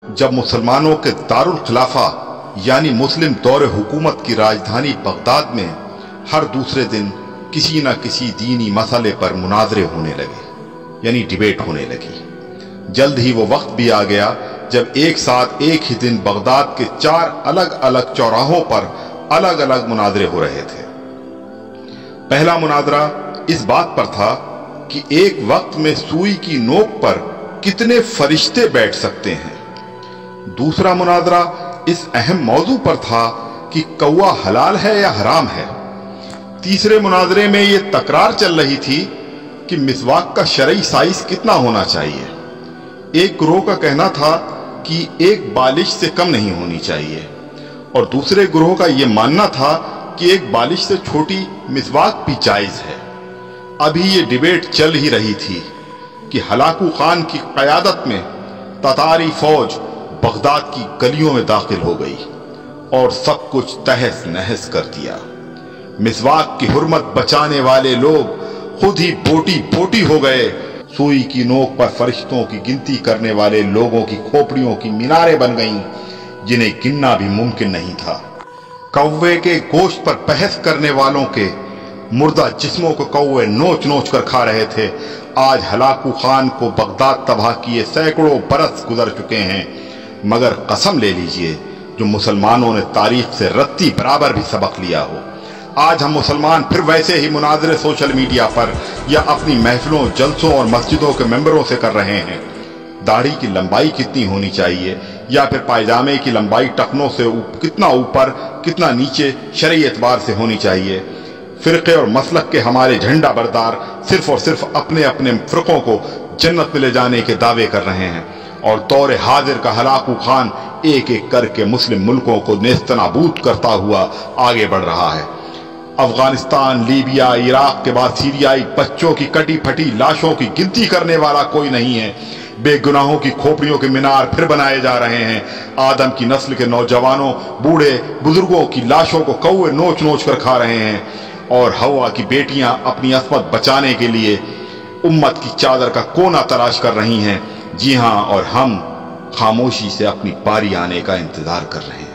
जब मुसलमानों के दारुल खिलाफा यानी मुस्लिम दौर हुकूमत की राजधानी बगदाद में हर दूसरे दिन किसी न किसी दीनी मसले पर मुनाजरे होने लगे यानी डिबेट होने लगी। जल्द ही वो वक्त भी आ गया जब एक साथ एक ही दिन बगदाद के 4 अलग अलग चौराहों पर अलग अलग मुनाजरे हो रहे थे। पहला मुनाजरा इस बात पर था कि एक वक्त में सुई की नोक पर कितने फरिश्ते बैठ सकते हैं। दूसरा मुनाजरा इस अहम मौजू पर था कि कौवा हलाल है या हराम है। तीसरे मुनाजरे में यह तकरार चल रही थी कि मिसवाक का शरई साइज कितना होना चाहिए। एक ग्रोह का कहना था कि एक बालिश से कम नहीं होनी चाहिए और दूसरे ग्रोह का यह मानना था कि एक बालिश से छोटी मिसवाक भी जायज है। अभी ये डिबेट चल ही रही थी कि हलाकू खान की क़यादत में ततारी फौज बगदाद की गलियों में दाखिल हो गई और सब कुछ तहस नहस कर दिया। मिसवाक की हुर्मत बचाने वाले लोग खुद ही बोटी बोटी हो गए। सुई की नोक पर फरिश्तों की गिनती करने वाले लोगों की खोपड़ियों की मीनारें बन गईं जिन्हें गिनना भी मुमकिन नहीं था। कौवे के गोश्त पर बहस करने वालों के मुर्दा जिस्मों को कौवे नोच नोच कर खा रहे थे। आज हलाकू खान को बगदाद तबाह किए सैकड़ों बरस गुजर चुके हैं, मगर कसम ले लीजिए जो मुसलमानों ने तारीख से रत्ती बराबर भी सबक लिया हो। आज हम मुसलमान फिर वैसे ही मुनाजरे सोशल मीडिया पर या अपनी महफिलों, जलसों और मस्जिदों के मेंबरों से कर रहे हैं। दाढ़ी की लंबाई कितनी होनी चाहिए या फिर पायजामे की लंबाई टखनों से कितना ऊपर कितना नीचे शरई एतबार से होनी चाहिए। फिरके और मसलक के हमारे झंडा बरदार सिर्फ और सिर्फ अपने अपने फिरकों को जन्नत में ले जाने के दावे कर रहे हैं और दौर हाजिर का हलाकू खान एक एक करके मुस्लिम मुल्कों को नेस्तनाबूद करता हुआ आगे बढ़ रहा है। अफगानिस्तान, लीबिया, इराक के बाद सीरियाई बच्चों की कटी फटी लाशों की गिनती करने वाला कोई नहीं है। बेगुनाहों की खोपड़ियों के मीनार फिर बनाए जा रहे हैं। आदम की नस्ल के नौजवानों, बूढ़े बुजुर्गों की लाशों को कौवे नोच नोच कर खा रहे हैं और हवा की बेटियां अपनी अस्मत बचाने के लिए उम्मत की चादर का कोना तलाश कर रही हैं। जी हां, और हम खामोशी से अपनी बारी आने का इंतजार कर रहे हैं।